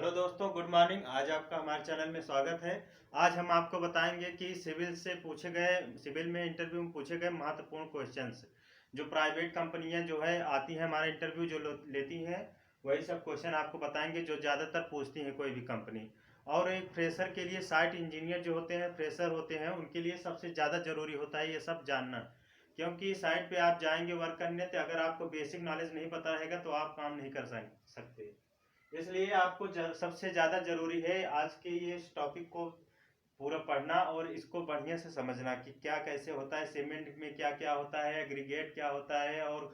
Hello दोस्तों, good morning. आज आपका हमारे चैनल में स्वागत है। आज हम आपको बताएंगे कि सिविल में इंटरव्यू में पूछे गए महत्वपूर्ण क्वेश्चंस, जो प्राइवेट कंपनियां जो है आती हैं हमारा इंटरव्यू जो लेती हैं, वही सब क्वेश्चन आपको बताएंगे जो ज़्यादातर पूछती हैं कोई भी कंपनी। और एक फ्रेशर के लिए, साइट इंजीनियर जो होते हैं, फ्रेशर होते हैं, उनके लिए सबसे ज़्यादा ज़रूरी होता है ये सब जानना। क्योंकि साइट पे आप जाएंगे वर्क करने, तो अगर आपको बेसिक नॉलेज नहीं पता रहेगा तो आप काम नहीं कर सकते। इसलिए आपको सबसे ज़्यादा ज़रूरी है आज के ये इस टॉपिक को पूरा पढ़ना और इसको बढ़िया से समझना कि क्या कैसे होता है, सीमेंट में क्या क्या होता है, एग्रीगेट क्या होता है, और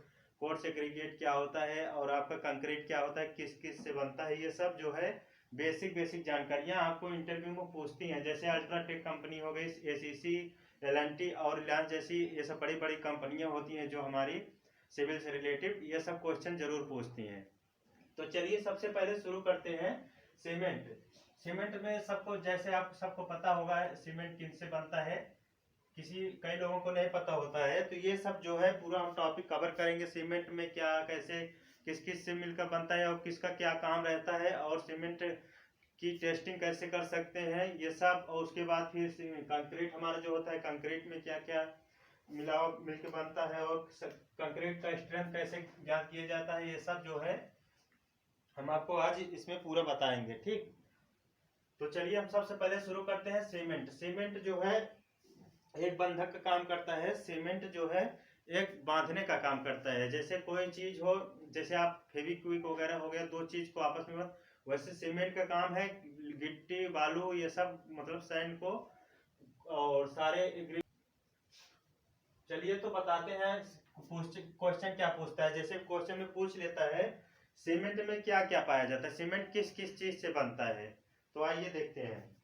कोर्स एग्रीगेट क्या होता है, और आपका कंक्रीट क्या होता है, किस किस से बनता है। ये सब जो है बेसिक बेसिक जानकारियाँ आपको इंटरव्यू में पूछती हैं। जैसे अल्ट्राटेक कंपनी हो गई, एसीसी, एल&टी और रिलायंस जैसी ये सब बड़ी बड़ी कंपनियाँ होती हैं जो हमारी सिविल से रिलेटेड ये सब क्वेश्चन जरूर पूछती हैं। तो चलिए सबसे पहले शुरू करते हैं। सीमेंट सीमेंट में सबको, जैसे आप सबको पता होगा सीमेंट किससे बनता है, कई लोगों को नहीं पता होता है। तो ये सब जो है पूरा हम टॉपिक कवर करेंगे। सीमेंट में क्या कैसे किस किस से मिलकर बनता है और किसका क्या काम रहता है, और सीमेंट की टेस्टिंग कैसे कर सकते हैं, ये सब। और उसके बाद फिर कंक्रीट हमारा जो होता है, कंक्रीट में क्या क्या मिलकर बनता है, और कंक्रीट का स्ट्रेंथ कैसे ज्ञात किया जाता है, ये सब जो है हम आपको आज इसमें पूरा बताएंगे। ठीक, तो चलिए हम सबसे पहले शुरू करते हैं। सीमेंट जो है एक बंधक का काम करता है। सीमेंट जो है एक बांधने का काम करता है। जैसे कोई चीज हो, जैसे आप फेविक्विक वगैरह हो गया, दो चीज को आपस में वैसे सीमेंट का काम है गिट्टी बालू ये सब, मतलब सैंड को और सारे। चलिए तो बताते हैं क्वेश्चन क्या पूछता है। जैसे क्वेश्चन में पूछ लेता है सीमेंट में क्या क्या पाया जाता है, सीमेंट किस किस चीज से बनता है। तो आइए देखते हैं।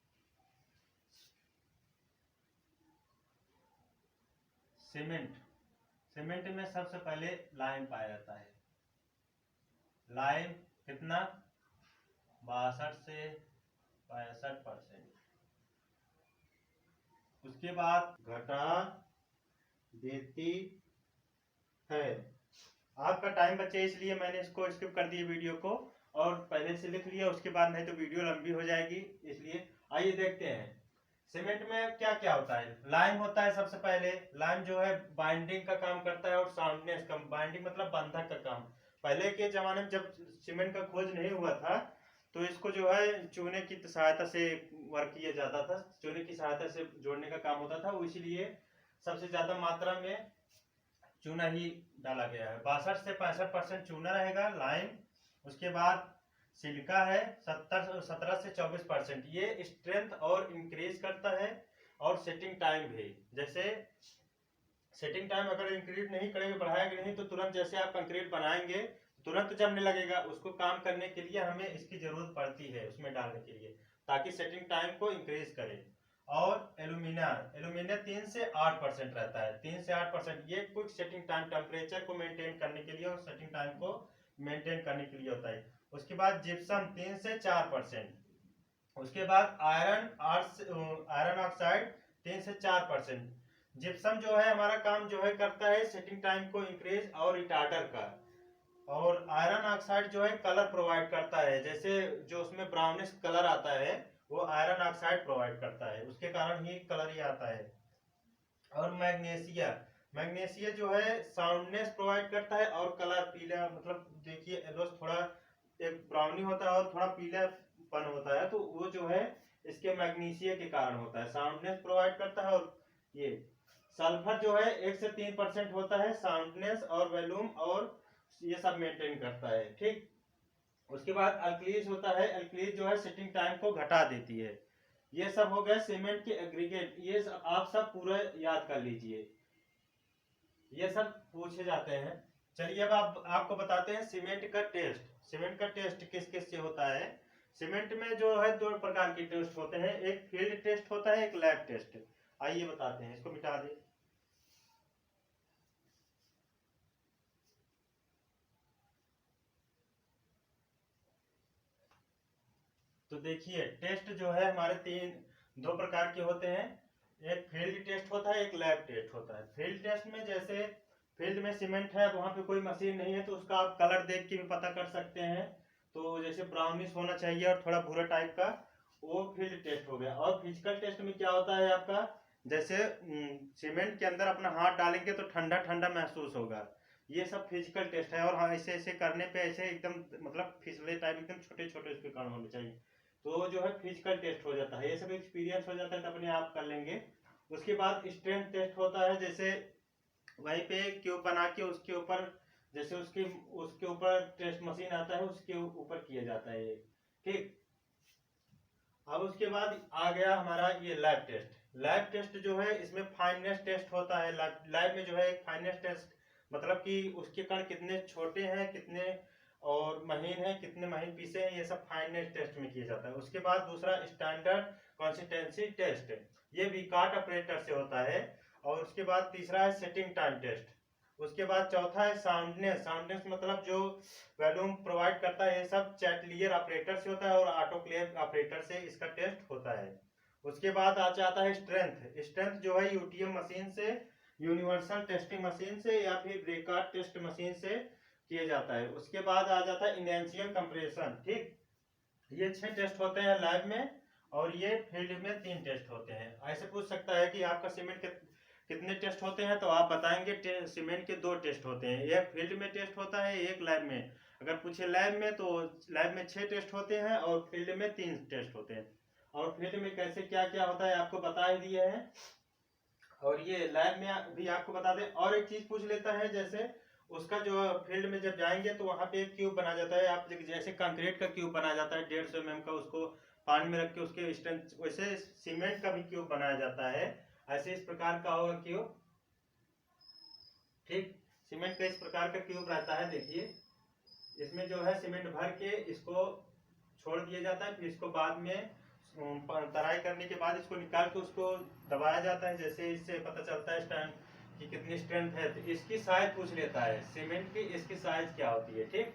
सीमेंट में सबसे पहले लाइम पाया जाता है। लाइम कितना, 62 से 65%। उसके बाद घटा देती है। आपका टाइम बचे इसलिए मैंने इसको स्किप कर दिया वीडियो को, और पहले से लिख लिया, उसके बाद नहीं तो वीडियो लंबी हो जाएगी, इसलिए आइए देखते हैं। सीमेंट में क्या क्या होता है। लाइम होता है सबसे पहले। लाइम जो है बाइंडिंग का काम करता है और साउंडनेस का। बाइंडिंग मतलब बंधक का काम। पहले के जमाने में जब सीमेंट का खोज नहीं हुआ था तो इसको जो है चूने की सहायता से वर्क किया जाता था। चूने की सहायता से जोड़ने का काम होता था, इसीलिए सबसे ज्यादा मात्रा में चूना ही डाला गया है। 62 से 65% चूना रहेगा लाइम। उसके बाद सिलिका है 17 से 24%। ये स्ट्रेंथ और इंक्रीज करता है। और सेटिंग टाइम भी, जैसे सेटिंग टाइम अगर इंक्रीज नहीं करेंगे, बढ़ाएंगे नहीं, तो तुरंत जैसे आप कंक्रीट बनाएंगे तुरंत जमने लगेगा। उसको काम करने के लिए हमें इसकी जरूरत पड़ती है उसमें डालने के लिए, ताकि सेटिंग टाइम को इंक्रीज करे। और एल्यूमिनियम 3 से 8% रहता है। 3 से 8% ये क्विक सेटिंग टाइम, टेम्परेचर को मेंटेन करने के लिए और सेटिंग टाइम को मेंटेन करने के लिए होता है। उसके बाद जिप्सम 3 से 4%। उसके बाद आयरन ऑक्साइड 3 से 4%। जिप्सम जो है हमारा काम जो है करता है सेटिंग टाइम को इंक्रीज और रिटार्डर का। और आयरन ऑक्साइड जो है कलर प्रोवाइड करता है। जैसे जो उसमें ब्राउनिश कलर आता है वो आयरन ऑक्साइड प्रोवाइड करता है, उसके कारण ही कलर ही आता है। और मैग्नीशिया जो है साउंडनेस प्रोवाइड करता है और कलर पीला, मतलब देखिए येलो थोड़ा एक ब्राउनी होता है और थोड़ा पीलापन होता है, तो वो जो है इसके मैग्नीशिया के कारण होता है। साउंडनेस प्रोवाइड करता है। और ये सल्फर जो है 1 से 3% होता है, साउंडनेस और वॉल्यूम और ये सब मेंटेन करता है। ठीक, उसके बाद अल्कलीज होता है। अल्कलीज जो है सेटिंग टाइम को घटा देती है। ये सब हो गए सीमेंट के एग्रीगेट। ये सब आप सब पूरा याद कर लीजिए, ये सब पूछे जाते हैं। चलिए अब आपको बताते हैं सीमेंट का टेस्ट। सीमेंट का टेस्ट किस किस से होता है। सीमेंट में जो है दो प्रकार के टेस्ट होते हैं, एक फील्ड टेस्ट होता है, एक लैब टेस्ट। आइए बताते हैं, इसको मिटा दे। तो देखिए टेस्ट जो है हमारे दो प्रकार के होते हैं। एक फील्ड टेस्ट होता है, एक लैब टेस्ट होता है। फील्ड टेस्ट में, जैसे फील्ड में सीमेंट है, वहां पे कोई मशीन नहीं है, तो उसका आप कलर देख के भी पता कर सकते हैं। तो जैसे ब्राउनिश होना चाहिए और थोड़ा भूरा टाइप का, वो फील्ड टेस्ट हो गया। और फिजिकल टेस्ट में क्या होता है आपका, जैसे सीमेंट के अंदर अपना हाथ डालेंगे तो ठंडा ठंडा महसूस होगा, ये सब फिजिकल टेस्ट है। और हाँ, ऐसे ऐसे करने पे ऐसे एकदम मतलब फिसले टाइप एकदम छोटे छोटे उसके कण होने चाहिए, तो जो है फिजिकल टेस्ट हो जाता है। ये सब एक्सपीरियंस हो जाता है तो अपने आप कर लेंगे। उसके बाद स्ट्रेंथ टेस्ट होता है, जैसे वहीं पे क्यूब बना के उसके ऊपर, जैसे उसके उसके ऊपर टेस्ट मशीन आता है, उसके ऊपर किया जाता है ये, ठीक। अब उसके बाद आ गया हमारा ये लैब टेस्ट। लैब टेस्ट जो है इसमें फाइनेस टेस्ट होता है। लैब में जो है एक फाइनेस टेस्ट, मतलब कि उसके कण कितने छोटे हैं, कितने और महीन है, कितने महीन पीसे हैं, ये सब फाइनेस टेस्ट में किया जाता है। उसके बाद दूसरा स्टैंडर्ड कंसिस्टेंसी टेस्ट, ये विकार्ट ऑपरेटर से होता है। और उसके बाद तीसरा है सेटिंग टाइम टेस्ट। उसके बाद चौथा है साउंडनेस। साउंडनेस मतलब जो वॉल्यूम प्रोवाइड करता है, ये सब चैटलियर ऑपरेटर से होता है और ऑटोक्लेव ऑपरेटर से इसका टेस्ट होता है। उसके बाद आ जाता है स्ट्रेंथ। स्ट्रेंथ जो है यूटीएम मशीन से, यूनिवर्सल टेस्टिंग मशीन से या फिर ब्रेकार्ड टेस्ट मशीन से किया जाता है। उसके बाद आ जाता है इनर्शियल कंप्रेशन, ठीक। ये 6 टेस्ट होते हैं लैब में, और ये फील्ड में 3 टेस्ट होते हैं। ऐसे पूछ सकता है कि आपका सीमेंट कितने टेस्ट होते हैं, तो आप बताएंगे सीमेंट के 2 टेस्ट होते हैं, एक फील्ड में टेस्ट होता है, एक लैब में। अगर पूछे लैब में तो लैब में 6 टेस्ट होते हैं और फील्ड में 3 टेस्ट होते हैं। और फील्ड में कैसे क्या क्या होता है आपको बता ही दिए हैं, और ये लैब में भी आपको बता दें। और एक चीज पूछ लेता है, जैसे उसका जो फील्ड में जब जाएंगे तो वहां पे एक क्यूब बना जाता है, आप जैसे कंक्रीट का क्यूब बना जाता है 150 mm का, उसको पानी में रख के उसके स्ट्रेंथ, वैसे सीमेंट का भी क्यूब बनाया जाता है। ऐसे इस प्रकार का होगा क्यूब, ठीक। सीमेंट का इस प्रकार का क्यूब रहता है, देखिए इसमें जो है सीमेंट भर के इसको छोड़ दिया जाता है, फिर इसको बाद में तराई करने के बाद इसको निकाल के उसको दबाया जाता है। जैसे इससे पता चलता है स्ट्रेंथ कि कितनी स्ट्रेंथ है, तो इसकी साइज पूछ लेता है सीमेंट की, इसकी साइज क्या होती है, ठीक।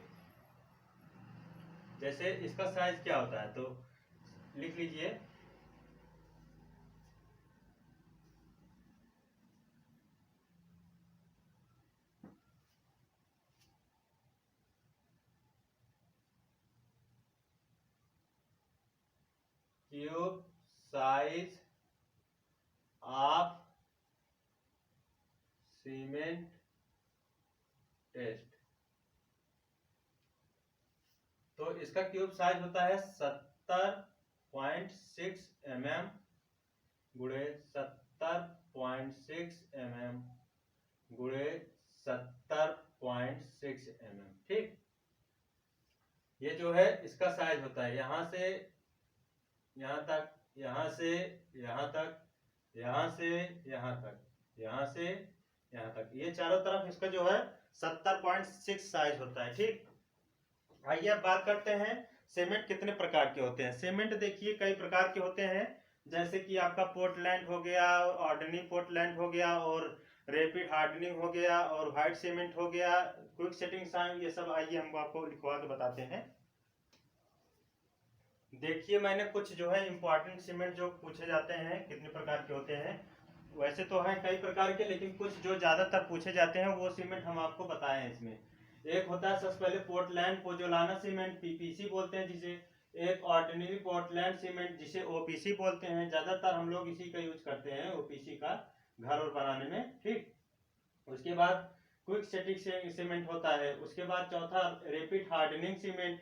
जैसे इसका साइज क्या होता है तो लिख लीजिए, cube size of cement test. तो इसका क्यूब साइज होता है 70.6 mm गुणे 70.6 mm गुणे 70.6 mm, ठीक। ये जो है इसका साइज होता है, यहां से यहां तक, यहां से यहां तक, यहां से यहां तक, यहां से यहां तक, ये चारों तरफ इसका जो है 70.6 साइज होता है, ठीक। आइए अब बात करते हैं सीमेंट कितने प्रकार के होते हैं। सीमेंट देखिए कई प्रकार के होते हैं, जैसे कि आपका पोर्टलैंड हो गया, ऑर्डिनरी पोर्टलैंड हो गया, और रैपिड हार्डनिंग हो गया, और व्हाइट सीमेंट हो गया, क्विक सेटिंग साइन, ये सब आइए हम आपको लिखवा के बताते हैं। देखिए मैंने कुछ जो है इंपॉर्टेंट सीमेंट जो पूछे जाते हैं कितने प्रकार के होते हैं, वैसे तो है कई प्रकार के, लेकिन कुछ जो ज्यादातर पूछे जाते हैं वो सीमेंट हम आपको बताए हैं इसमें। एक होता है सबसे पहले पोर्टलैंड पोजोलाना सीमेंट, पीपीसी बोलते हैं जिसे। एक ऑर्डिनरी पोर्टलैंड सीमेंट जिसे ओपीसी बोलते हैं, ज्यादातर हम लोग इसी का यूज करते हैं, ओपीसी का घर और बनाने में, ठीक। उसके बाद क्विक सेटिंग सीमेंट होता है। उसके बाद चौथा रैपिड हार्डनिंग सीमेंट,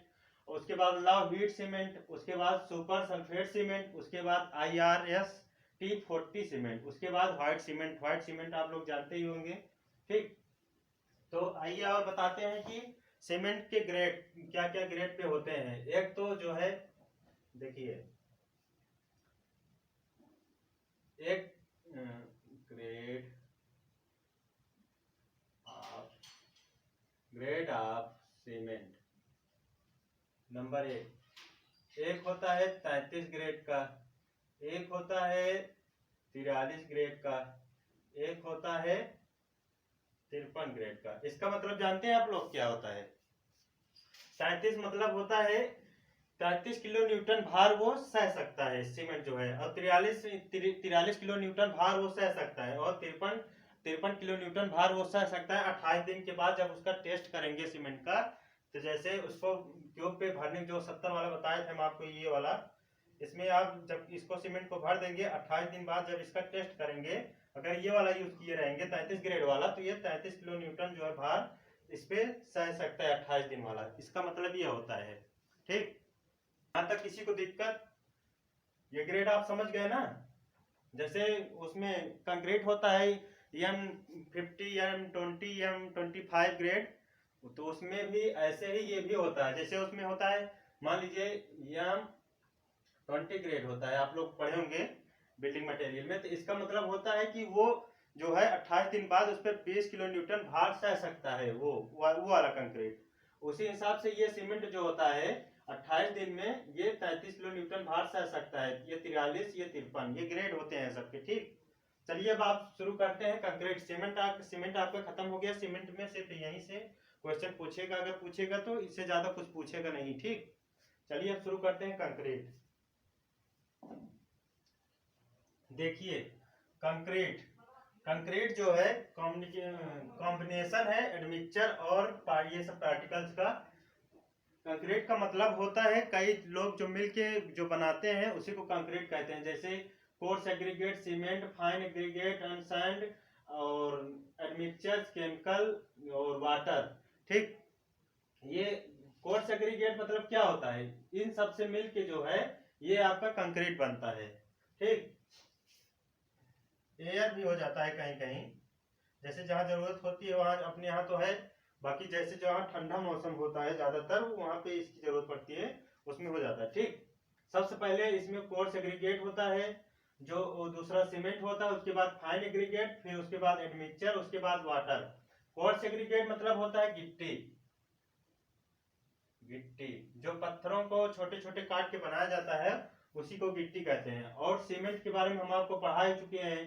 उसके बाद लव हीट सीमेंट, उसके बाद सुपर सल्फेट सीमेंट, उसके बाद IRS T40 सीमेंट, उसके बाद व्हाइट सीमेंट। व्हाइट सीमेंट आप लोग जानते ही होंगे, ठीक। तो आइए और बताते हैं कि सीमेंट के ग्रेड क्या क्या ग्रेड पे होते हैं। एक तो जो है देखिए, एक ग्रेड ऑफ सीमेंट नंबर एक होता है 33 ग्रेड का, एक होता है 43 ग्रेड का, एक होता है 53 ग्रेड का। इसका मतलब जानते हैं आप लोग क्या होता है? 37 मतलब होता है 33 किलो न्यूटन भार वो सह सकता है सीमेंट जो है, और 43 किलो न्यूटन भार वो सह सकता है, और 53 किलो न्यूटन भार वो सह सकता है 28 दिन के बाद जब उसका टेस्ट करेंगे सीमेंट का, तो जैसे उसको क्यूब पे भरने जो 70 वाला बताए थे हम आपको, ये वाला, इसमें आप जब इसको सीमेंट को भर देंगे 28 दिन बाद जब इसका टेस्ट करेंगे, अगर ये वाला यूज किए रहेंगे 33 ग्रेड वाला, तो ये 33 किलो न्यूटन जो है भार इस पे सह सकता है 28 दिन वाला। इसका मतलब ये होता है। ठीक, यहाँ तक किसी को दिक्कत? ये ग्रेड आप समझ गए ना? जैसे उसमें कंक्रीट होता है M50, M20, M25 ग्रेड, तो उसमें भी ऐसे ही ये भी होता है। जैसे उसमें होता है, मान लीजिए M20 ग्रेड होता है, आप लोग पढ़े होंगे बिल्डिंग मटेरियल में, तो इसका मतलब होता है कि वो जो है 28 दिन बाद उस पर 20 किलो न्यूटन भार सह सकता है, वो वाला कंक्रीट। उसी हिसाब से ये सीमेंट जो होता है 28 दिन में ये 33 किलो न्यूटन भार सह सकता है। ये 43, ये 53, ये ग्रेड होते हैं सबके। ठीक, चलिए अब आप शुरू करते हैं कंक्रीट। सीमेंट आपका खत्म हो गया। सीमेंट में सिर्फ यहीं से क्वेश्चन पूछेगा, अगर पूछेगा तो इससे ज्यादा कुछ पूछेगा नहीं। ठीक, चलिए अब शुरू करते हैं कंक्रीट। देखिए कंक्रीट जो है कॉम्बिनेशन है एडमिक्सचर और ये सब पार्टिकल्स का। कंक्रीट का मतलब होता है, कई लोग जो मिलके जो बनाते हैं उसी को कंक्रीट कहते हैं। जैसे coarse aggregate cement, fine aggregate and sand, और एडमिक्सचर, केमिकल और वाटर। ठीक, ये कोर्स एग्रीगेट मतलब क्या होता है? इन सब से मिलके जो है ये आपका कंक्रीट बनता है। ठीक, एयर भी हो जाता है कहीं कहीं, जैसे जहाँ जरूरत होती है वहां, अपने यहाँ तो है, बाकी जैसे जहाँ ठंडा मौसम होता है ज्यादातर वहां पे इसकी जरूरत पड़ती है, उसमें हो जाता है। ठीक, सबसे पहले इसमें कोर्स एग्रीगेट होता है, जो दूसरा सीमेंट होता है, उसके बाद फाइन एग्रीगेट, फिर उसके बाद एडमिक्सचर, उसके बाद वाटर। कोर्स एग्रीगेट मतलब होता है गिट्टी जो पत्थरों को छोटे छोटे काट के बनाया जाता है उसी को गिट्टी कहते हैं। और सीमेंट के बारे में हम आपको पढ़ा ही चुके हैं।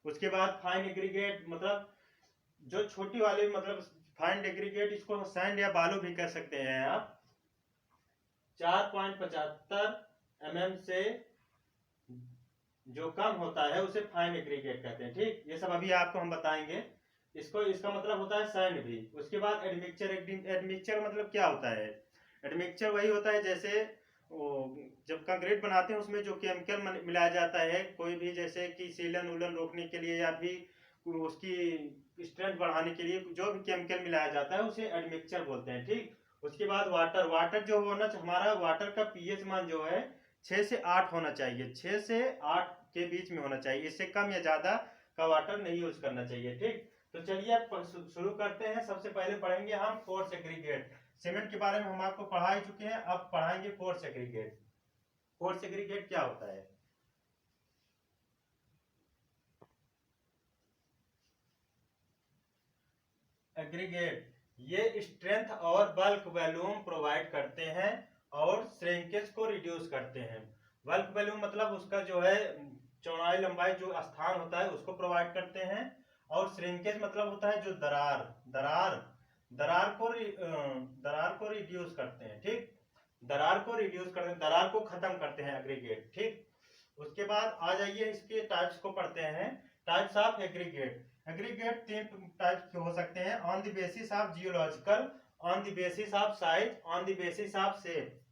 उसके बाद फाइन एग्रीगेट मतलब जो छोटी वाली, मतलब फाइन एग्रीगेट, इसको सैंड या बालू भी कह सकते हैं आप। 4.75 mm से जो कम होता है उसे फाइन एग्रीगेट कहते हैं। ठीक, ये सब अभी आपको हम बताएंगे। इसका मतलब होता है सैंड भी। उसके बाद एडमिक्सचर मतलब क्या होता है? एडमिक्सचर वही होता है जैसे जब कंक्रीट बनाते हैं उसमें जो केमिकल मिलाया जाता है, कोई भी, जैसे कि सीलन उलन रोकने के लिए या फिर उसकी स्ट्रेंथ बढ़ाने के लिए जो भी केमिकल मिलाया जाता है उसे एडमिक्सचर बोलते हैं। ठीक, उसके बाद वाटर जो होना, हमारा वाटर का पीएच मान जो है 6 से 8 होना चाहिए। 6 से 8 के बीच में होना चाहिए, इससे कम या ज्यादा का वाटर नहीं यूज करना चाहिए। ठीक, तो चलिए अब शुरू करते हैं। सबसे पहले पढ़ेंगे हम कोर्स एग्रीगेट। सीमेंट के बारे में हम आपको पढ़ा ही चुके हैं, अब पढ़ाएंगे कोर्स एग्रीगेट। कोर्स एग्रीगेट क्या होता है? एग्रीगेट ये स्ट्रेंथ और बल्क वॉल्यूम प्रोवाइड करते हैं और श्रिंकेज को रिड्यूस करते हैं। बल्क वॉल्यूम मतलब उसका जो है चौड़ाई लंबाई जो स्थान होता है उसको प्रोवाइड करते हैं, और श्रिंकेज मतलब होता है जो दरार को रिड्यूस करते हैं। ठीक, दरार को खत्म करते हैं एग्रीगेट। ठीक, उसके बाद आ जाइए इसके टाइप्स को पढ़ते हैं। टाइप्स ऑफ एग्रीगेट 3 टाइप्स के हो सकते हैं। On the basis of geological, on the basis of size, on the basis of shape.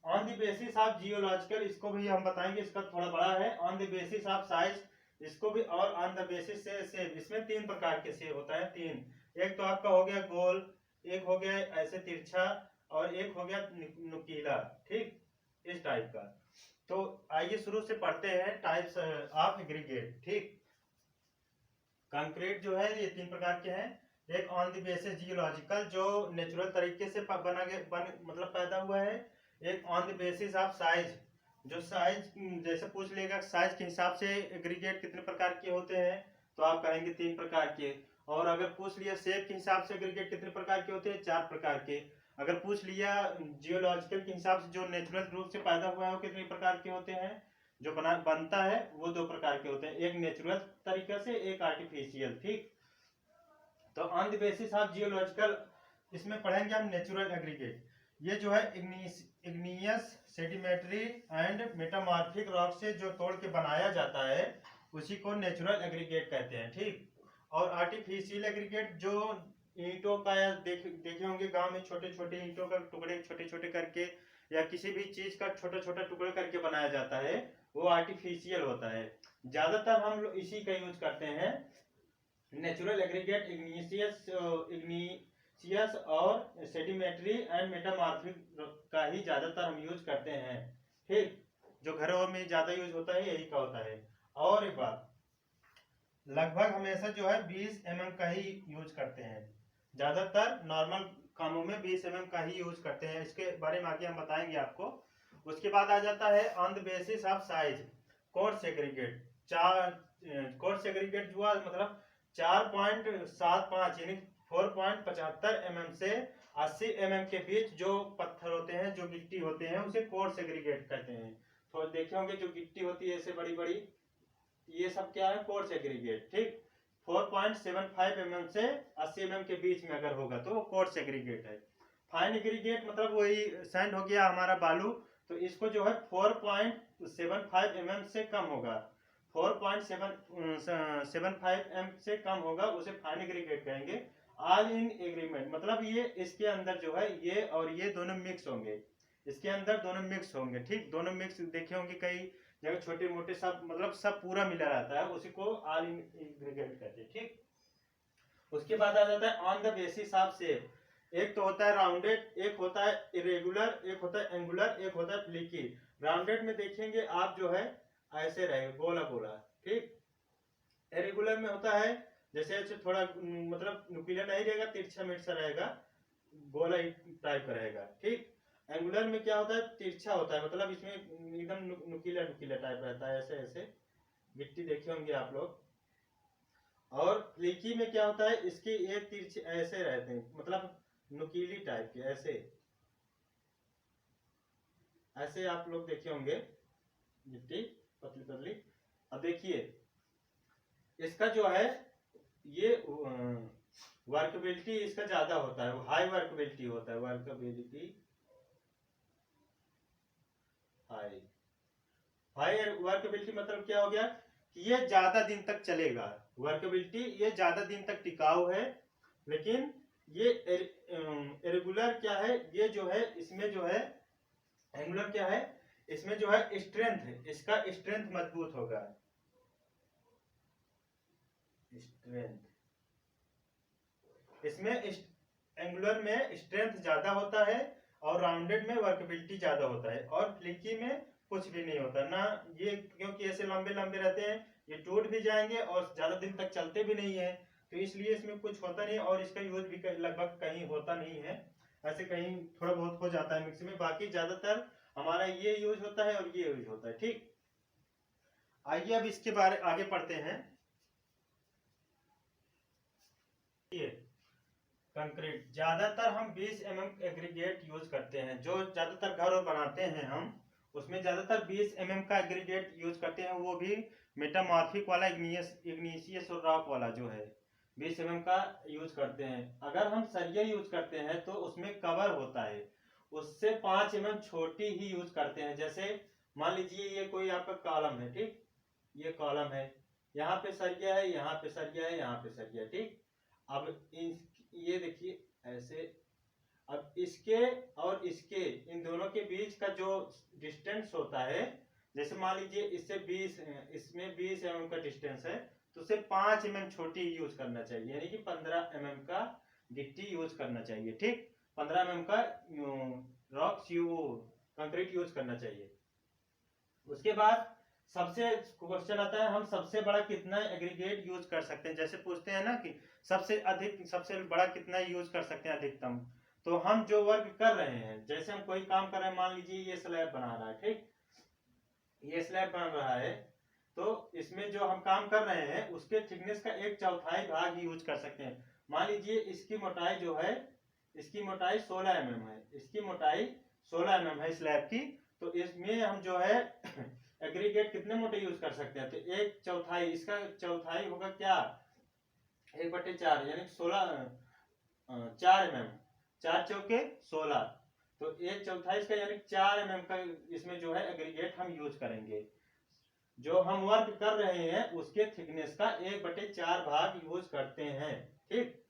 On the basis of geological इसको भी हम बताएंगे, इसका थोड़ा बड़ा है। On the basis of size इसको भी, और ऑन द बेसिस से शेप। इसमें 3 प्रकार के शेप होता है, 3। एक तो आपका हो गया गोल, एक हो गया ऐसे तिरछा, और एक हो गया नुकीला। ठीक, इस टाइप का। तो आइए शुरू से पढ़ते हैं टाइप्स ऑफ एग्रीगेट। ठीक, कंक्रीट जो है ये 3 प्रकार के हैं। एक ऑन द बेसिस जियोलॉजिकल, जो नेचुरल तरीके से मतलब पैदा हुआ है। एक on the basis of size, जो साइज जैसे पूछ लेगा साइज के हिसाब से एग्रीगेट कितने प्रकार के होते हैं, तो आप कहेंगे 3 प्रकार के। और अगर पूछ लिया शेप के हिसाब से एग्रीगेट कितने प्रकार के होते हैं, 4 प्रकार के। अगर पूछ लिया जियोलॉजिकल के हिसाब से जो नेचुरल रूप से पैदा हुआ है वो कितने प्रकार के होते हैं, जो बनता है वो 2 प्रकार के होते हैं, एक नेचुरल तरीके से, एक आर्टिफिशियल। ठीक, तो on the basis of geological इसमें पढ़ेंगे हम नेचुरल एग्रीगेट। ये जो है igneous sedimentary and metamorphic rock से जो तोड़ के बनाया जाता है उसी को नेचुरल एग्रीगेट कहते हैं। ठीक, और आर्टिफिशियल एग्रीगेट जो ईंटों का या देखे होंगे गांव में छोटे छोटे ईंटों का टुकड़े छोटे छोटे करके या किसी भी चीज का छोटा छोटा टुकड़ा करके बनाया जाता है, वो आर्टिफिशियल होता है। ज्यादातर हम लोग इसी का यूज करते हैं। नेचुरल एग्रीगेट इग्निशियस और सेडिमेंट्री एंड मेटामॉर्फिक का ही ज्यादातर हम यूज करते हैं। ठीक, जो घरों में ज्यादा यूज होता है यही का होता है। और एक बात, लगभग हमेशा जो है 20 mm का ही यूज करते हैं। ज्यादातर नॉर्मल कामों में 20 mm का ही यूज करते हैं। इसके बारे में आगे हम बताएंगे आपको। उसके बाद आ जाता है on the basis of size course segregate. Course segregate जो मतलब 4.75 यानी 4.75 mm से 80 mm के बीच जो पत्थर होते हैं, जो गिट्टी होते हैं, उसे कोर्स सेग्रीगेट कहते हैं। तो देखे होंगे जो गिट्टी होती है ऐसे बड़ी बड़ी, ये सब क्या है, कोर्स एग्रीगेट। ठीक, 4.75 mm से 80 mm के बीच में अगर होगा तो वो कोर्स एग्रीगेट है। फाइन एग्रीगेट मतलब वही सैंड हो गया हमारा बालू, तो इसको जो है 4.75 mm से कम होगा, 4.75 mm से कम होगा उसे फाइन एग्रीगेट कहेंगे। ऑल इन एग्रीमेंट मतलब ये इसके अंदर जो है ये और ये दोनों मिक्स होंगे, इसके अंदर दोनों मिक्स होंगे। ठीक, दोनों मिक्स देखे होंगे कई जगह छोटे मोटे सब मतलब सब पूरा मिला रहता है, उसी को ऑल इन एग्रीगेट कहते हैं। ठीक, उसके बाद आ जाता है on the basis of shape. एक तो होता है राउंडेड, एक होता है इरेगुलर, एक होता है एंगुलर, एक होता है फ्लिकी। राउंडेड में देखेंगे आप जो है ऐसे रहेगा गोला गोला। ठीक, इरेगुलर में होता है जैसे ऐसे थोड़ा मतलब नुकीला नहीं रहेगा, तिरछा मिर्चा रहेगा, गोला टाइप का रहेगा। ठीक, एंगुलर में क्या होता है, तिरछा होता है, मतलब इसमें एकदम नुकीला नुकीला टाइप रहता है, ऐसे ऐसे गिट्टी देखे होंगे आप लोग। और फ्लिकी में क्या होता है, इसकी एक तिरछे ऐसे रहते हैं, मतलब नुकीली टाइप के, ऐसे ऐसे आप लोग देखे होंगे गिट्टी पतली पतली। अब देखिए इसका जो है ये वर्कबिलिटी इसका ज्यादा होता है, हाई वर्कबिलिटी होता है, वर्कबिलिटी हाई। हाई वर्कबिलिटी मतलब क्या हो गया कि ये ज्यादा दिन तक चलेगा, वर्कबिलिटी ये ज्यादा दिन तक टिकाऊ है। लेकिन ये इरेगुलर क्या है, ये जो है इसमें जो है एंगुलर क्या है, इसमें जो है स्ट्रेंथ है, इसका स्ट्रेंथ मजबूत होगा, स्ट्रेंथ इसमें एंगुलर में स्ट्रेंथ ज्यादा होता है और राउंडेड में वर्कबिलिटी ज्यादा होता है। और फ्लिकी में कुछ भी नहीं होता ना ये, क्योंकि ऐसे लंबे लंबे रहते हैं, ये टूट भी जाएंगे और ज्यादा दिन तक चलते भी नहीं है, तो इसलिए इसमें कुछ होता नहीं और इसका यूज भी लगभग कहीं होता नहीं है, ऐसे कहीं थोड़ा बहुत हो जाता है मिक्स में, बाकी ज्यादातर हमारा ये यूज होता है और ये यूज होता है। ठीक, आइए अब इसके बारे आगे पढ़ते हैं। कंक्रीट ज्यादातर हम 20 mm एग्रीगेट यूज करते हैं, जो ज्यादातर घर बनाते हैं हम उसमें ज्यादातर 20 mm का एग्रीगेट यूज करते हैं, वो भी मेटामॉर्फिक वाला, इग्निशियस और रॉक वाला जो है 20 mm का यूज करते हैं। अगर हम सरिया यूज करते हैं तो उसमें कवर होता है, उससे 5 mm छोटी ही यूज करते हैं। जैसे मान लीजिए ये कोई आपका कॉलम है, ठीक, ये कॉलम है, यहाँ पे सरिया है, यहाँ पे सरिया है, यहाँ पे सरिया। ठीक, अब ये देखिए ऐसे, अब इसके और इसके इन दोनों के बीच का जो डिस्टेंस होता है, जैसे मान लीजिए इससे 20 इसमें 20 mm का डिस्टेंस है, तो उसे 5 mm छोटी यूज करना चाहिए, यानी कि 15 mm का गिट्टी यूज करना चाहिए। ठीक, 15 mm का रॉक कंक्रीट यूज करना चाहिए। उसके बाद सबसे क्वेश्चन आता है हम सबसे बड़ा कितना एग्रीगेट यूज कर सकते हैं, जैसे पूछते हैं ना कि सबसे अधिक सबसे बड़ा कितना यूज कर सकते हैं अधिकतम। तो हम जो वर्क कर रहे हैं, जैसे हम कोई काम कर रहे हैं, मान लीजिए ये स्लैब बना रहा है, ठीक, ये स्लैब बन रहा है, तो इसमें जो हम काम कर रहे हैं उसके थिकनेस का 1/4 भाग यूज कर सकते हैं। मान लीजिए इसकी मोटाई जो है, इसकी मोटाई 16 mm है, इसकी मोटाई 16 mm है स्लैब की, तो इसमें हम जो है एग्रीगेट कितने मोटे यूज कर सकते हैं, तो 1/4, इसका चौथाई होगा क्या, 1/4 यानी 16 4 mm, 4 चौके 16, तो 1/4 इसका यानी 4 mm का इसमें जो है एग्रीगेट हम यूज करेंगे। जो हम वर्क कर रहे हैं उसके थिकनेस का 1/4 भाग यूज करते हैं। ठीक,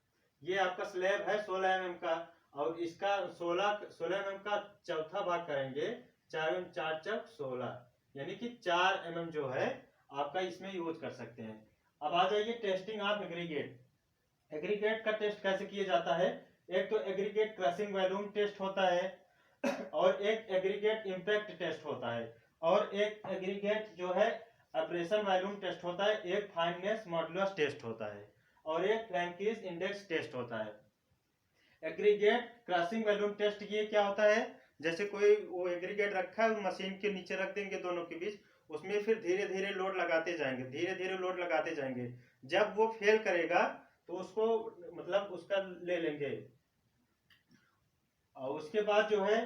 ये आपका स्लैब है 16 mm का, और इसका 16 mm का चौथा भाग करेंगे, 4 4 4 16, यानी कि 4 mm जो है आपका इसमें यूज कर सकते हैं। अब आ जाइए टेस्टिंग ऑफ एग्रीगेट। एग्रीगेट का टेस्ट कैसे किया जाता है? एक तो एग्रीगेट क्रशिंग वॉल्यूम टेस्ट होता है, और एक एग्रीगेट इम्पैक्ट टेस्ट होता है, और एक एग्रीगेट जो है एब्रेशन वॉल्यूम टेस्ट होता है, एक फाइननेस मॉडुलस टेस्ट होता है, और एक फ्लैंकीज इंडेक्स टेस्ट होता है। एग्रीगेट क्रशिंग वॉल्यूम टेस्ट ये क्या होता है? जैसे कोई वो एग्रीगेट रखा है, मशीन के नीचे रख देंगे दोनों के बीच, उसमें फिर धीरे धीरे लोड लगाते जाएंगे, धीरे धीरे लोड लगाते जाएंगे, जब वो फेल करेगा तो उसको मतलब उसका ले लेंगे। और उसके बाद जो है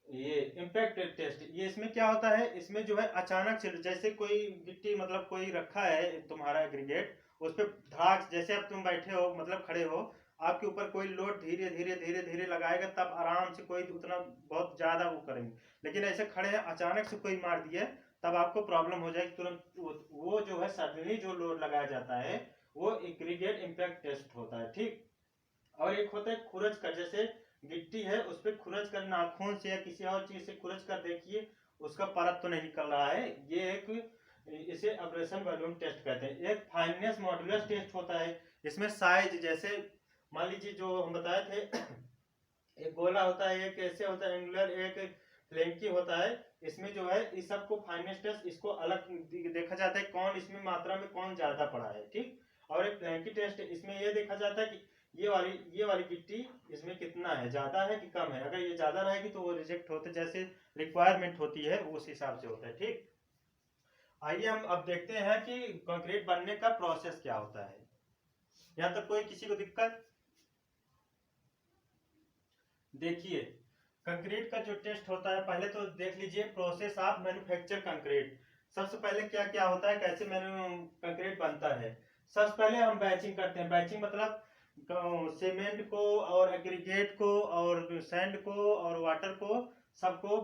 ये इम्पैक्ट टेस्ट, ये इसमें क्या होता है, इसमें जो है अचानक से जैसे कोई गिट्टी मतलब कोई रखा है तुम्हारा एग्रीगेट, उस पर धाक, जैसे अब तुम बैठे हो मतलब खड़े हो, आपके ऊपर कोई लोड धीरे धीरे धीरे धीरे लगाएगा, तब आराम से कोई उतना बहुत ज्यादा वो करेंगे, लेकिन ऐसे खड़े हैं अचानक से कोई मार दिया तब आपको प्रॉब्लम हो जाएगी तुरंत। वो जो है सडनली जो लोड लगाया जाता है वो एग्रीगेट इम्पैक्ट टेस्ट होता है, ठीक। और एक होता है खुरच कर, जैसे गिट्टी है उस पर खुरच कर नाखून से या किसी और चीज से खुरच कर देखिए उसका परत तो नहीं निकल रहा है, ये एक इसे एब्रेशन वॉल्यूम टेस्ट कहते हैं। एक फाइननेस मॉडुलस टेस्ट होता है, इसमें साइज जैसे मान लीजिए जो हम बताए थे एक गोला होता है, एक ऐसे होता है एंगुलर, एक फ्लैंकी होता है, इसमें जो है इस सबको फाइननेस टेस्ट इसको अलग देखा जाता है कौन इसमें मात्रा में कौन ज्यादा पड़ा है, ठीक। और एक फ्लैंकी टेस्ट इसमें ये देखा जाता है कि ये वाली गिट्टी इसमें कितना है, ज्यादा है कि कम है, अगर ये ज्यादा रहेगी तो वो रिजेक्ट होते हैं, जैसे रिक्वायरमेंट होती है उस हिसाब से होता है, ठीक। आइए हम अब देखते हैं कि कंक्रीट बनने का प्रोसेस क्या होता है। यहाँ तक कोई किसी को दिक्कत? देखिए कंक्रीट का जो टेस्ट होता है, पहले तो देख लीजिए प्रोसेस ऑफ मैन्युफैक्चर कंक्रीट। सबसे पहले क्या क्या होता है, कैसे कंक्रीट बनता है। सबसे पहले हम बैचिंग करते हैं। बैचिंग मतलब सीमेंट को और एग्रीगेट को और सैंड को और वाटर को सबको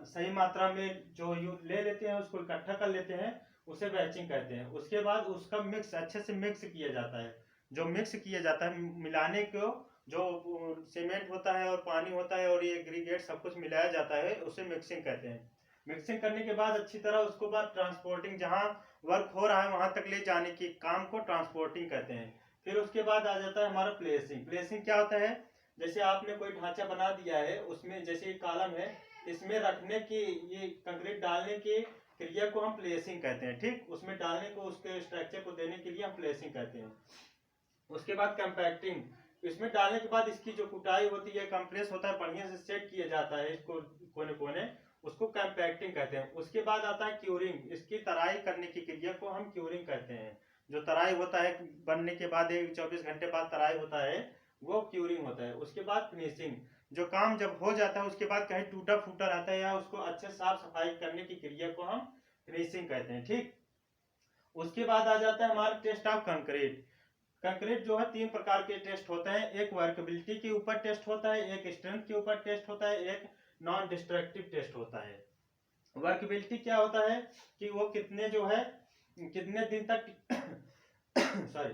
सही मात्रा में जो ले लेते हैं उसको इकट्ठा कर लेते हैं, उसे बैचिंग कहते हैं। उसके बाद उसका मिक्स अच्छे से मिक्स किया जाता है। जो मिक्स किया जाता है मिलाने को, जो सीमेंट होता है और पानी होता है और ये एग्रीगेट सब कुछ मिलाया जाता है, उसे मिक्सिंग कहते हैं। मिक्सिंग करने के बाद अच्छी तरह उसको बाद ट्रांसपोर्टिंग, जहां वर्क हो रहा है वहां तक ले जाने की काम को ट्रांसपोर्टिंग कहते हैं। फिर उसके बाद आ जाता है हमारा प्लेसिंग। प्लेसिंग क्या होता है, जैसे आपने कोई ढांचा बना दिया है, उसमें जैसे कॉलम है, इसमें रखने की, ये कंक्रीट डालने की क्रिया को हम प्लेसिंग कहते हैं, ठीक। उसमें डालने को, उसके स्ट्रक्चर को देने के लिए हम प्लेसिंग कहते हैं। उसके बाद कंपैक्टिंग, इसमें डालने के बाद इसकी जो कुटाई होती है, कंप्रेस होता है, बढ़िया से सेट किया जाता है इसको कोने कोने, उसको कंपैक्टिंग कहते हैं। उसके बाद आता है क्यूरिंग, इसकी तराई करने की क्रिया को हम क्यूरिंग कहते हैं। जो तराई होता है बनने के बाद 24 घंटे बाद तराई होता है, वो क्यूरिंग होता है। उसके बाद फिनिशिंग, जो काम जब हो जाता है उसके बाद कहीं टूटा फूटा रहता है या उसको अच्छे साफ सफाई करने की क्रिया को हम फिनिशिंग कहते हैं, ठीक। उसके बाद आ जाता है हमारा टेस्ट ऑफ कंक्रीट। कंक्रीट जो है 3 प्रकार के टेस्ट होते हैं, एक वर्कबिलिटी के ऊपर टेस्ट होता है, एक स्ट्रेंथ के ऊपर टेस्ट होता है, एक नॉन डिस्ट्रक्टिव टेस्ट होता है। वर्कबिलिटी क्या होता है कि वो कितने जो है कितने दिन तक सॉरी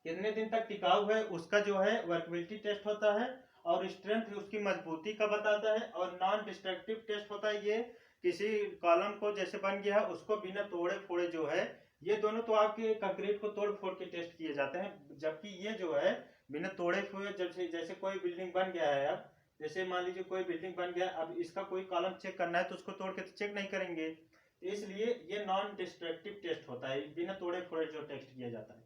कितने दिन तक टिकाऊ है, उसका जो है वर्कबिलिटी टेस्ट होता है। और स्ट्रेंथ उसकी मजबूती का बताता है। और नॉन डिस्ट्रक्टिव टेस्ट होता है, ये किसी कॉलम को जैसे बन गया है उसको बिना तोड़े फोड़े जो है, ये दोनों तो आपके कंक्रीट को तोड़ फोड़ के टेस्ट किए जाते हैं, जबकि ये जो है बिना तोड़े फोड़े, जैसे कोई बिल्डिंग बन गया है, अब जैसे मान लीजिए कोई बिल्डिंग बन गया, अब इसका कोई कॉलम चेक करना है तो उसको तोड़ के तो चेक नहीं करेंगे, इसलिए ये नॉन डिस्ट्रक्टिव टेस्ट होता है, बिना तोड़े फोड़े जो टेस्ट किया जाता है।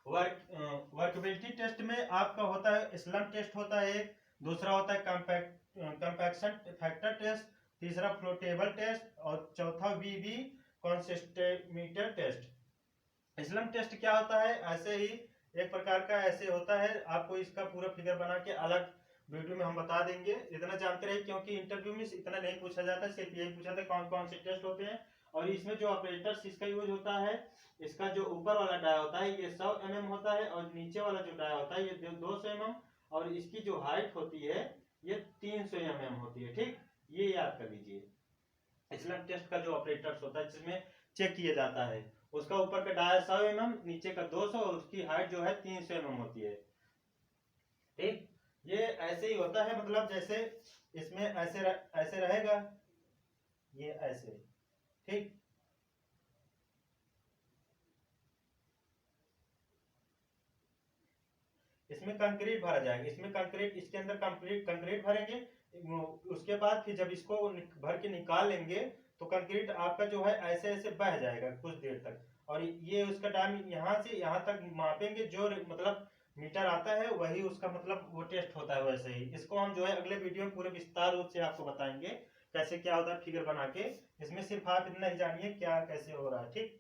वर्कबिलिटी टेस्ट में आपका होता है स्लम टेस्ट होता है एक, दूसरा होता है कंपैक्शन फैक्टर टेस्ट, तीसरा फ्लोटेबल टेस्ट, और चौथा वीवी कॉन्सिस्टेमीटर टेस्ट। स्लम टेस्ट क्या होता है, ऐसे ही एक प्रकार का ऐसे होता है, आपको इसका पूरा फिगर बना के अलग वीडियो में हम बता देंगे। इतना जानते रहे क्योंकि इंटरव्यू में इतना नहीं पूछा जाता, सिर्फ यही पूछा था कौन कौन से टेस्ट होते हैं। और इसमें जो ऑपरेटर्स इसका यूज होता है, इसका जो ऊपर वाला डाया होता है ये 100 mm होता है, और नीचे वाला जो डाया होता है ये 200 mm, और इसकी जो हाइट होती है ये 300 mm होती है, ठीक। ये याद कर लीजिए। स्लम टेस्ट का जो ऑपरेटर्स होता है जिसमें चेक किया जाता है, उसका ऊपर का डाया 100 mm, नीचे का 200, और उसकी हाइट जो है 300 mm होती है। ठीक, ये ऐसे ही होता है, मतलब जैसे इसमें ऐसे रहेगा, ये ऐसे, ठीक। इसमें कंक्रीट भरा जाएगा, इसमें कंक्रीट, इसके अंदर कंक्रीट भरेंगे। उसके बाद फिर जब इसको भर के निकाल लेंगे तो कंक्रीट आपका जो है ऐसे ऐसे बह जाएगा कुछ देर तक। और ये उसका टाइम यहाँ से यहाँ तक मापेंगे, जो मतलब मीटर आता है वही उसका मतलब वो टेस्ट होता है। वैसे ही इसको हम जो है अगले वीडियो में पूरे विस्तार रूप से आपको बताएंगे कैसे क्या होता है फिगर बना के। इसमें सिर्फ आप इतना ही जानिए क्या कैसे हो रहा है, ठीक।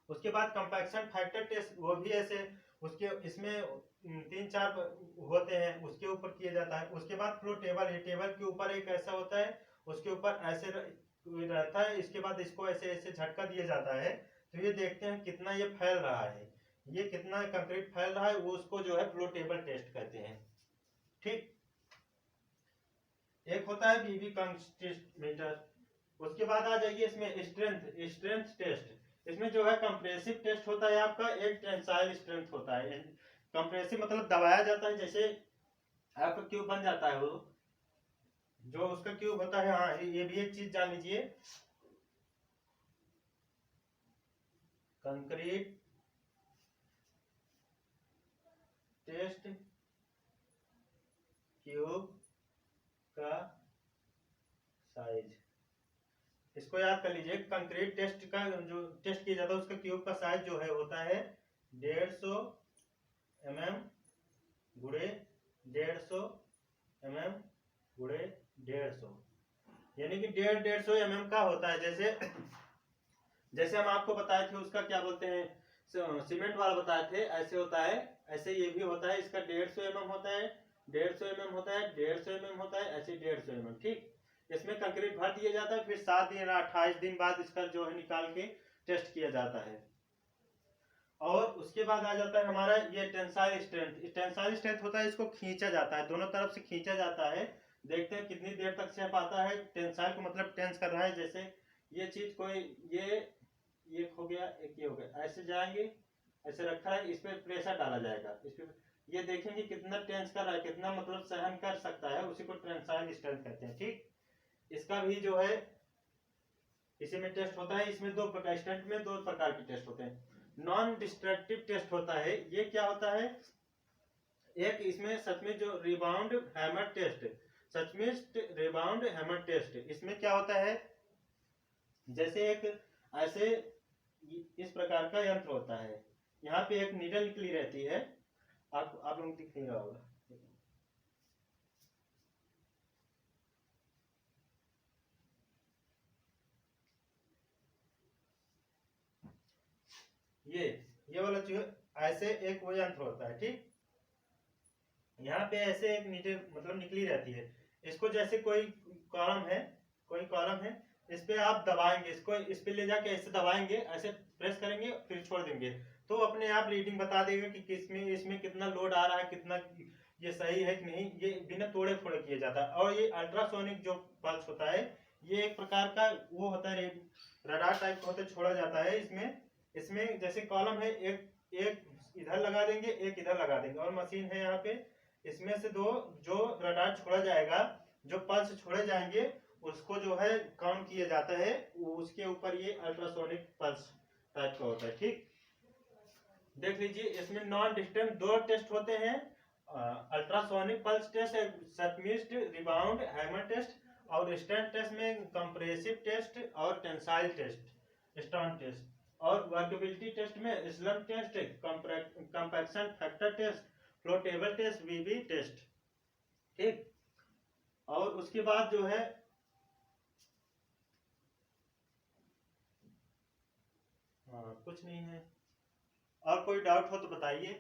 उसके बाद कंपैक्शन फैक्टर टेस्ट, वो भी ऐसे उसके इसमें 3-4 होते हैं, उसके ऊपर किया जाता है। उसके बाद फ्लो टेबल, ये टेबल के ऊपर एक ऐसा होता है, उसके ऊपर ऐसे रहता है। इसके बाद इसको ऐसे ऐसे झटका दिया जाता है, तो ये देखते हैं कितना ये फैल रहा है, ये कितना कंक्रीट फैल रहा है, वो उसको जो है फ्लो टेबल टेस्ट कहते हैं, ठीक। एक होता है बीबी मीटर। उसके बाद आ जाइए इसमें स्ट्रेंथ टेस्ट। इसमें जो है कंप्रेसिव टेस्ट होता है आपका, एक टेंसाइल स्ट्रेंथ होता है। कंप्रेसिव मतलब दबाया जाता है, जैसे आपका क्यूब बन जाता है, वो जो उसका क्यूब होता है। हाँ, ये भी एक चीज जान लीजिए, कंक्रीट टेस्ट क्यूब का साइज, इसको याद कर लीजिए। कंक्रीट टेस्ट का जो टेस्ट किया जाता है उसका क्यूब का साइज जो है होता है 150 mm गुणे 150 mm गुणे 150, यानी कि 150 mm का होता है। जैसे हम आपको बताए थे उसका क्या बोलते हैं, सीमेंट वाला बताए थे, ऐसे होता है। ऐसे ये भी होता है, इसका 150 mm होता है, 150 mm होता है, 150 mm होता है, ऐसे 150 mm, ठीक। इसमें कंक्रीट भर दिया जाता है, फिर 7 दिन 28 दिन बाद इसका जो है निकाल के टेस्ट किया जाता है। और उसके बाद आ जाता है हमारा ये टेंसाइल स्ट्रेंथ। टेंसाइल स्ट्रेंथ होता है, इसको खींचा जाता है, दोनों तरफ से खींचा जाता है। देखते हैं कितनी देर तक शेप आता है। टेंसाइल को मतलब टेंस कर रहा है, जैसे ये चीज कोई ये हो गया, एक ये हो गया, ऐसे जाएंगे, ऐसे रखा है, इस पर प्रेशर डाला जाएगा, इस पर ये देखेंगे कितना टेंस कर रहा है, कितना मतलब सहन कर सकता है, उसी को टेंसाइल स्ट्रेंथ कहते हैं, ठीक। इसका भी जो है इसी में टेस्ट होता है। इसमें दो प्रकार, स्ट्रेंथ में 2 प्रकार के टेस्ट होते हैं। नॉन डिस्ट्रक्टिव टेस्ट होता है, ये क्या होता है, एक इसमें सच में जो रिबाउंड हैमर टेस्ट, सच में रिबाउंड हैमर टेस्ट, इसमें क्या होता है, जैसे एक ऐसे इस प्रकार का यंत्र होता है, यहाँ पे एक नीडल निकली रहती है, आप लोग दिख नहीं रहा होगा, ये वाला जो ऐसे एक वो यंत्र होता है, ठीक। यहाँ पे ऐसे एक नीडल मतलब निकली रहती है, इसको जैसे कोई कॉलम है, इस पे आप दबाएंगे, इसको इस पे ले जाके ऐसे दबाएंगे, ऐसे प्रेस करेंगे, फिर छोड़ देंगे, तो अपने आप रीडिंग बता देगा कि इसमें कितना लोड आ रहा है, कितना ये सही है कि नहीं। ये बिना तोड़े फोड़े किया जाता है। और ये अल्ट्रासोनिक जो पल्स होता है, ये एक प्रकार का वो होता है, रडार टाइप का होता है, छोड़ा जाता है। इसमें जैसे कॉलम है, एक इधर लगा देंगे, एक इधर लगा देंगे, और मशीन है यहाँ पे, इसमें से दो जो रडार छोड़ा जाएगा, जो पल्स छोड़े जाएंगे, उसको जो है काउंट किया जाता है, उसके ऊपर ये अल्ट्रासोनिक पल्स टाइप का होता है, ठीक। देख लीजिए, इसमें नॉन डिस्टेंट 2 टेस्ट होते हैं, अल्ट्रासोनिक पल्स टेस्ट, सबमिस्ट रिबाउंड हैमर टेस्ट, और स्टैंड टेस्ट में कंप्रेसिव टेस्ट और टेंसाइल टेस्ट, स्टॉन टेस्ट। और वर्केबिलिटी टेस्ट में slump test, compaction factor test, flow table test, VB test, ठीक। और उसके बाद जो है कुछ नहीं है, और कोई डाउट हो तो बताइए।